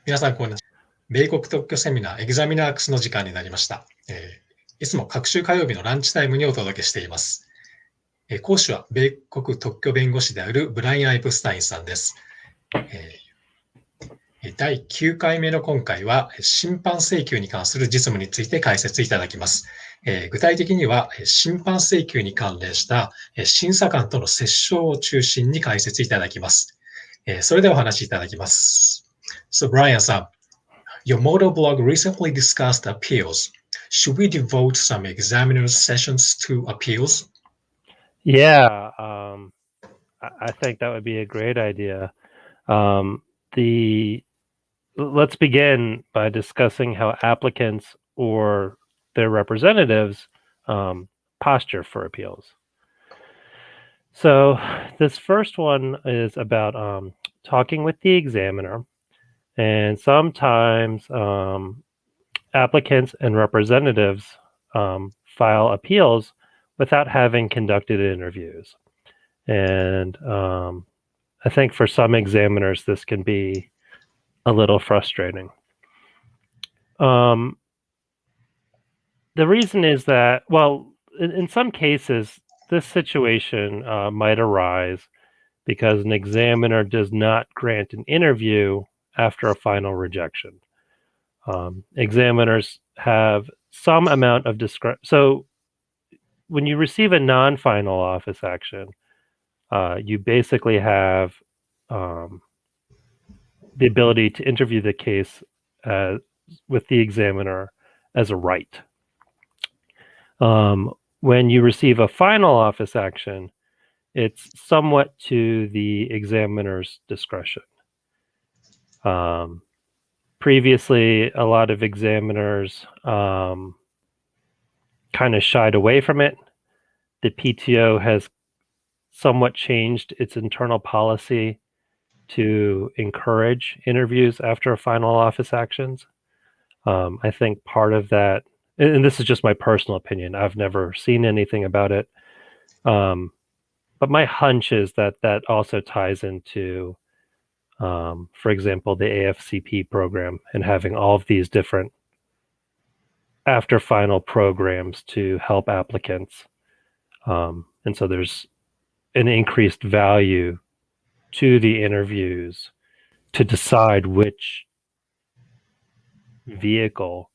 皆さん、こんにちは。米国特許セミナー、ExaminIrks の時間になりました。いつも各週火曜日のランチタイムにお届けしています。講師は米国特許弁護士であるブライアン・アイプスタインさんです。第9回目の今回は、審判請求に関する実務について解説いただきます。具体的には、審判請求に関連した審査官との折衝を中心に解説いただきます。それではお話しいただきます。So, Brian さん、Your model blog recently discussed appeals. Should we devote some examiner's sessions to appeals? Yeah, I think that would be a great idea. Let's begin by discussing how applicants or their representatives posture for appeals. So this first one is about talking with the examiner, and sometimes applicants and representatives file appeals without having conducted interviews. And I think for some examiners, this can be a little frustrating. The reason is that, well, in some cases, this situation might arise because an examiner does not grant an interview after a final rejection. Examiners have some amount of discretion. So when you receive a non-final office action, you basically have the ability to interview the case with the examiner as a right. When you receive a final office action, it's somewhat to the examiner's discretion. Previously, a lot of examiners kind of shied away from it. The PTO has somewhat changed its internal policy to encourage interviews after final office actions. I think part of that, and this is just my personal opinion, I've never seen anything about it, but my hunch is that that also ties into, for example, the AFCP program and having all of these different after final programs to help applicants. And so there's an increased value to the interviews to decide which vehicle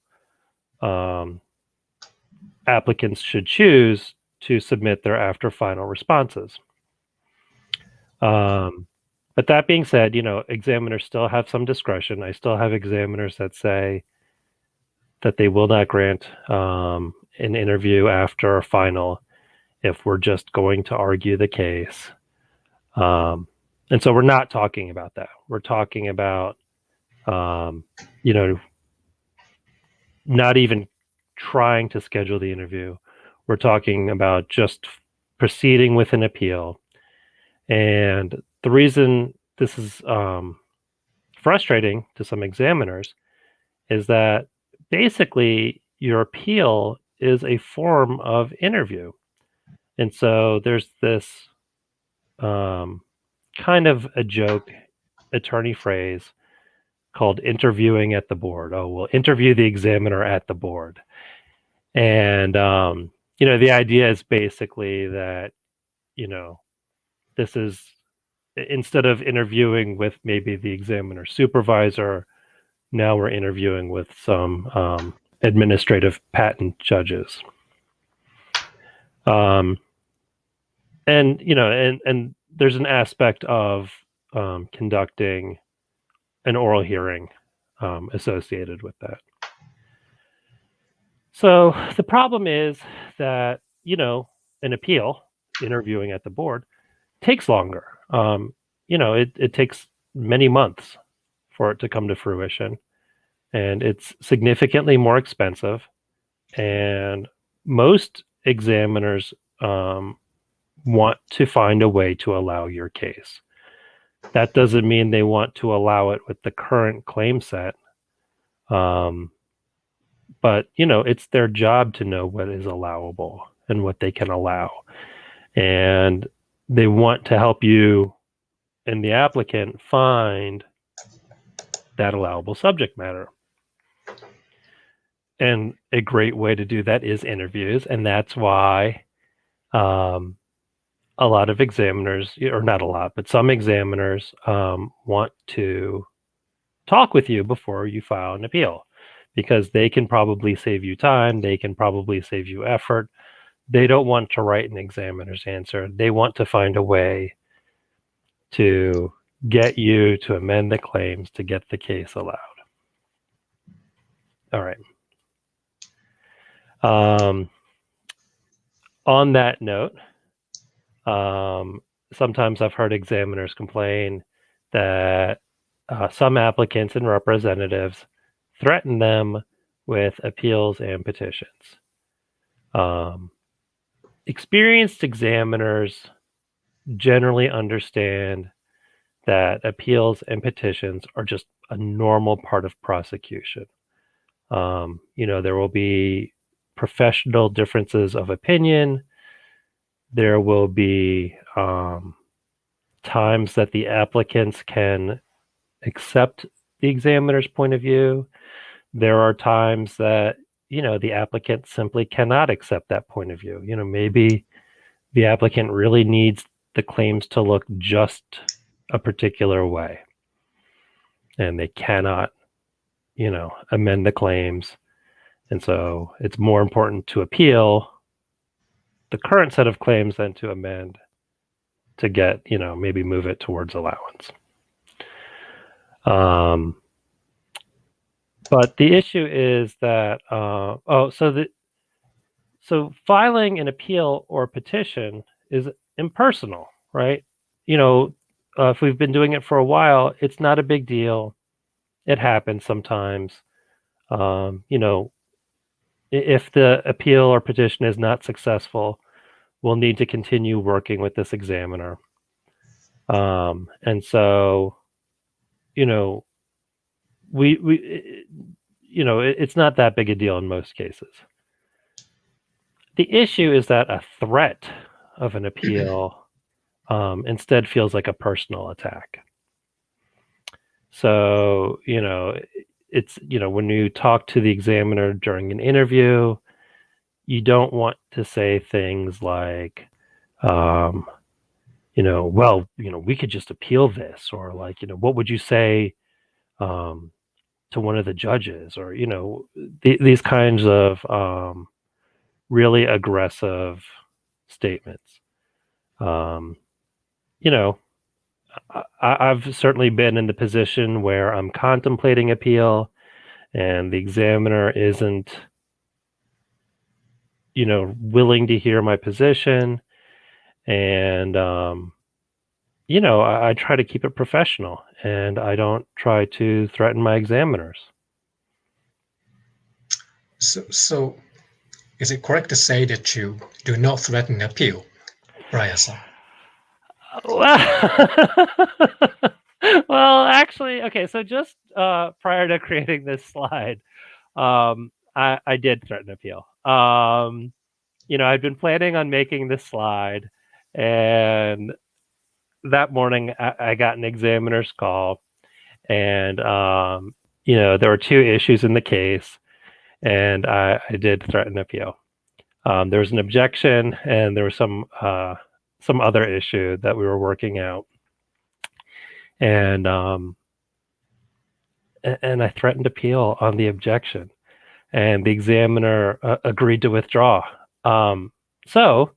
applicants should choose to submit their after final responses. But that being said, examiners still have some discretion. I still have examiners that say that they will not grant an interview after a final if we're just going to argue the case. And so we're not talking about that. We're talking about, not even trying to schedule the interview. We're talking about just proceeding with an appeal. And the reason this is frustrating to some examiners is that basically your appeal is a form of interview. And so there's this kind of a joke attorney phrase called interviewing at the board. Oh, we'll interview the examiner at the board. And, the idea is basically that, this is, instead of interviewing with maybe the examiner supervisor, now we're interviewing with some administrative patent judges. And there's an aspect of conducting an oral hearing associated with that. So the problem is that, an appeal, interviewing at the board, takes longer. It takes many months for it to come to fruition, and it's significantly more expensive. And most examiners want to find a way to allow your case. That doesn't mean they want to allow it with the current claim set. But, it's their job to know what is allowable and what they can allow. And they want to help you and the applicant find that allowable subject matter. And a great way to do that is interviews, and that's why a lot of examiners, or not a lot, but some examiners want to talk with you before you file an appeal, because they can probably save you time, they can probably save you effort. They don't want to write an examiner's answer. They want to find a way to get you to amend the claims to get the case allowed. All right. On that note, sometimes I've heard examiners complain that some applicants and representatives threaten them with appeals and petitions. Experienced examiners generally understand that appeals and petitions are just a normal part of prosecution. There will be professional differences of opinion. There will be times that the applicants can accept the examiner's point of view. There are times that, the applicant simply cannot accept that point of view. Maybe the applicant really needs the claims to look just a particular way, and they cannot, amend the claims. And so it's more important to appeal the current set of claims than to amend to get, maybe move it towards allowance. But the issue is that, so filing an appeal or petition is impersonal, right? If we've been doing it for a while, it's not a big deal. It happens sometimes. If the appeal or petition is not successful, we'll need to continue working with this examiner. And so, it's not that big a deal in most cases. The issue is that a threat of an appeal instead feels like a personal attack. So, it's, when you talk to the examiner during an interview, you don't want to say things like, we could just appeal this, or like, what would you say to one of the judges, or, these kinds of really aggressive statements. I've certainly been in the position where I'm contemplating appeal and the examiner isn't, willing to hear my position. And, I try to keep it professional, and I don't try to threaten my examiners. So is it correct to say that you do not threaten appeal, Brian-san? Well, actually, okay, so just prior to creating this slide, I did threaten appeal. I'd been planning on making this slide, and that morning I got an examiner's call, and there were two issues in the case, and I did threaten appeal. There was an objection, and there was some other issue that we were working out, and I threatened appeal on the objection, and the examiner agreed to withdraw. So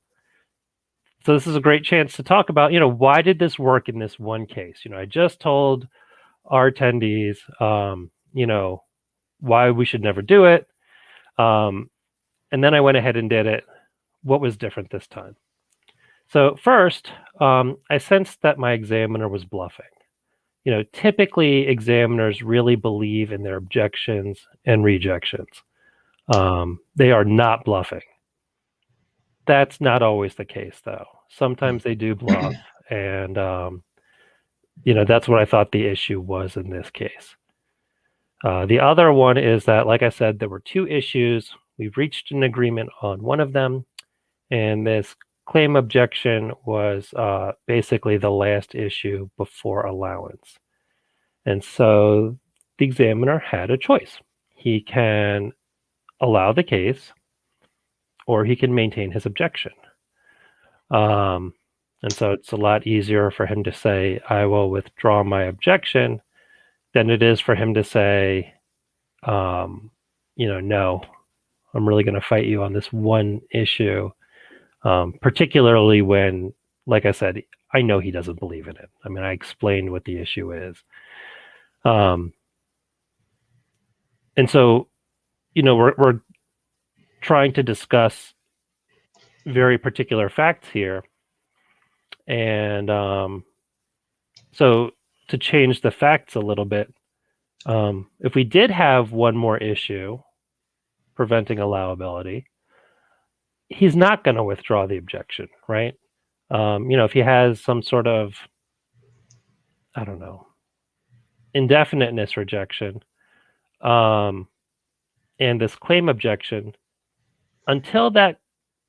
this is a great chance to talk about, why did this work in this one case? I just told our attendees, why we should never do it. And then I went ahead and did it. What was different this time? So first, I sensed that my examiner was bluffing. Typically examiners really believe in their objections and rejections. They are not bluffing. That's not always the case, though. Sometimes they do bluff, and that's what I thought the issue was in this case. The other one is that, like I said, there were two issues. We've reached an agreement on one of them, and this claim objection was basically the last issue before allowance. And so the examiner had a choice. He can allow the case, or he can maintain his objection. And so it's a lot easier for him to say, I will withdraw my objection, than it is for him to say, no, I'm really going to fight you on this one issue, particularly when, like I said, I know he doesn't believe in it. I mean, I explained what the issue is. And so, we're trying to discuss very particular facts here. And so to change the facts a little bit, if we did have one more issue preventing allowability, he's not going to withdraw the objection, right? If he has some sort of, indefiniteness rejection, and this claim objection, until that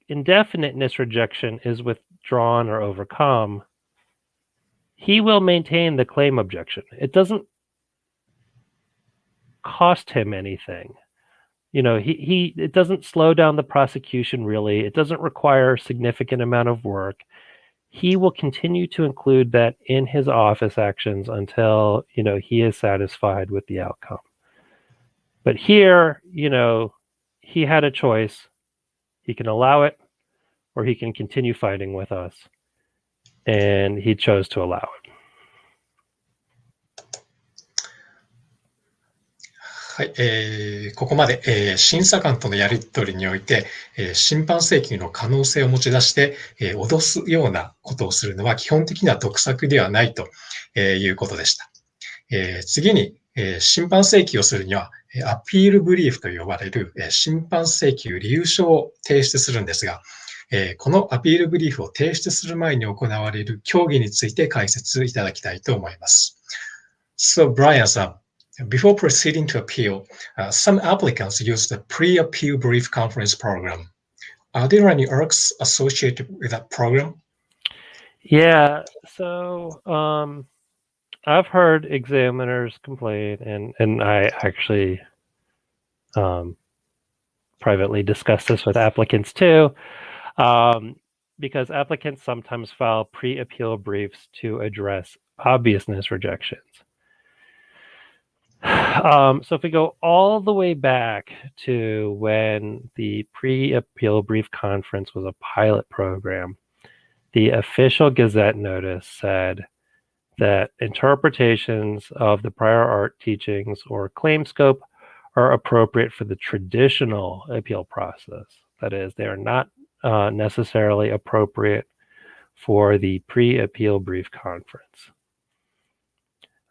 indefiniteness rejection is withdrawn or overcome, he will maintain the claim objection. It doesn't cost him anything. It doesn't slow down the prosecution, really. It doesn't require a significant amount of work. He will continue to include that in his office actions until, he is satisfied with the outcome. But here, he had a choice. He can allow it, or he can continue fighting with us. And he chose to allow it. はい、ここまで、審査官とのやり取りにおいて、審判請求の可能性を持ち出して、脅すようなことをするのは基本的には得策ではないということでした。次に、審判請求をするには、アピールブリーフと呼ばれる審判請求理由書を提出するんですが、このアピールブリーフを提出する前に行われる協議について解説いただきたいと思います。So, Brian さん。Before proceeding to appeal, some applicants use the pre-appeal brief conference program. Are there any ERKs associated with that program? Yeah, so I've heard examiners complain, and I actually privately discuss this with applicants too, because applicants sometimes file pre-appeal briefs to address obviousness rejections. So if we go all the way back to when the pre-appeal brief conference was a pilot program, the official Gazette notice said that interpretations of the prior art teachings or claim scope are appropriate for the traditional appeal process. That is, they are not necessarily appropriate for the pre-appeal brief conference.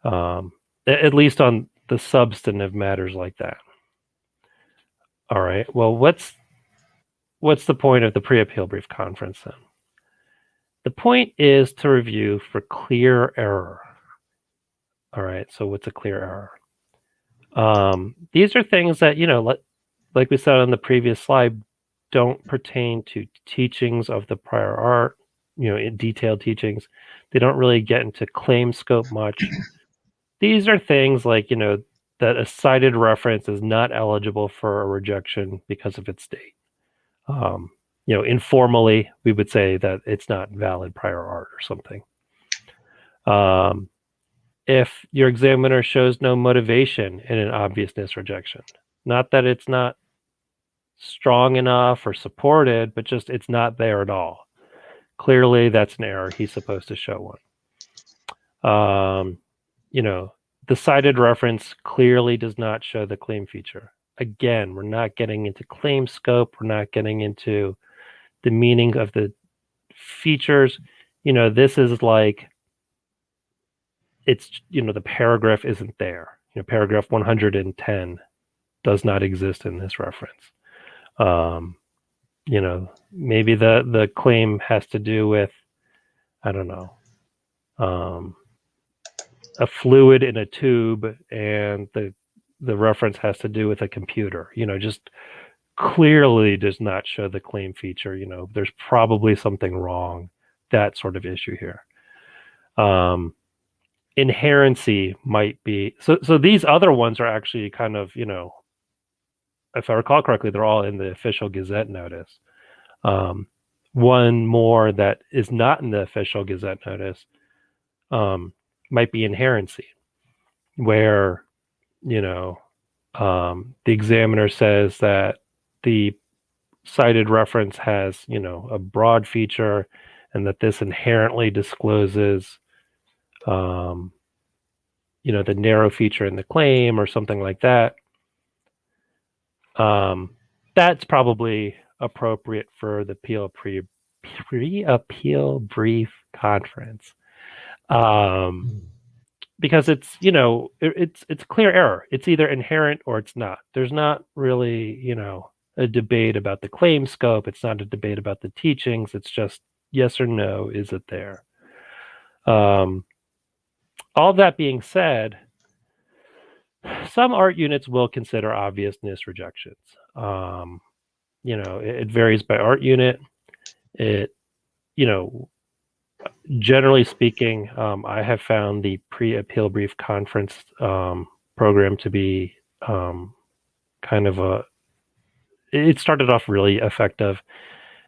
At least on the substantive matters like that. All right. Well, what's the point of the pre-appeal brief conference then? The point is to review for clear error. All right. So what's a clear error? These are things that, like we said on the previous slide, don't pertain to teachings of the prior art, in detailed teachings. They don't really get into claim scope much. These are things like, that a cited reference is not eligible for a rejection because of its date. Informally, we would say that it's not valid prior art or something. If your examiner shows no motivation in an obviousness rejection, not that it's not strong enough or supported, but just it's not there at all. Clearly, that's an error. He's supposed to show one. The cited reference clearly does not show the claim feature. Again, we're not getting into claim scope. We're not getting into the meaning of the features. This is like, it's, the paragraph isn't there. Paragraph 110 does not exist in this reference. Maybe the claim has to do with, I don't know, a fluid in a tube, and the reference has to do with a computer. Just clearly does not show the claim feature. There's probably something wrong. That sort of issue here. inherency might be so these other ones are actually kind of, if I recall correctly, they're all in the official Gazette notice. One more that is not in the official Gazette notice might be inherency, where the examiner says that the cited reference has a broad feature, and that this inherently discloses the narrow feature in the claim or something like that. That's probably appropriate for the pre-appeal brief conference, because it's it's clear error. It's either inherent or it's not. There's not really a debate about the claim scope. It's not a debate about the teachings. It's just yes or no. Is it there? All that being said, some art units will consider obviousness rejections. It varies by art unit. Generally speaking, I have found the pre-appeal brief conference program to be it started off really effective,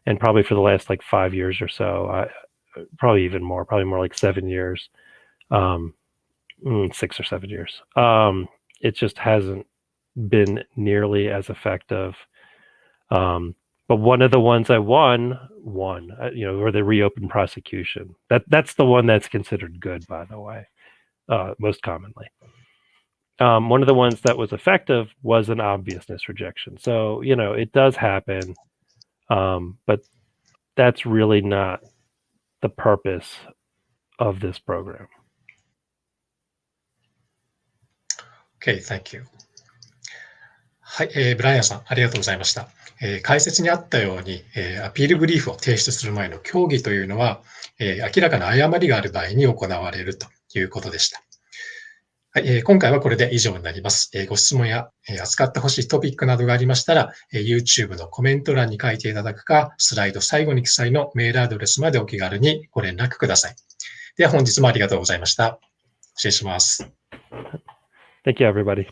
and probably for the last 5 years or so, probably more like 7 years, 6 or 7 years. It just hasn't been nearly as effective. But one of the ones I won, or the reopened prosecution. That's the one that's considered good, by the way, most commonly. One of the ones that was effective was an obviousness rejection. So, it does happen, but that's really not the purpose of this program. Okay, thank you. はい、ブライアンさん、ありがとうございました。解説にあったように、アピールブリーフを提出する前の協議というのは、明らかな誤りがある場合に行われるということでした。はい、今回はこれで以上になります。ご質問や、扱ってほしいトピックなどがありましたら、YouTube のコメント欄に書いていただくか、スライド最後に記載のメールアドレスまでお気軽にご連絡ください。では本日もありがとうございました。失礼します。Thank you, everybody.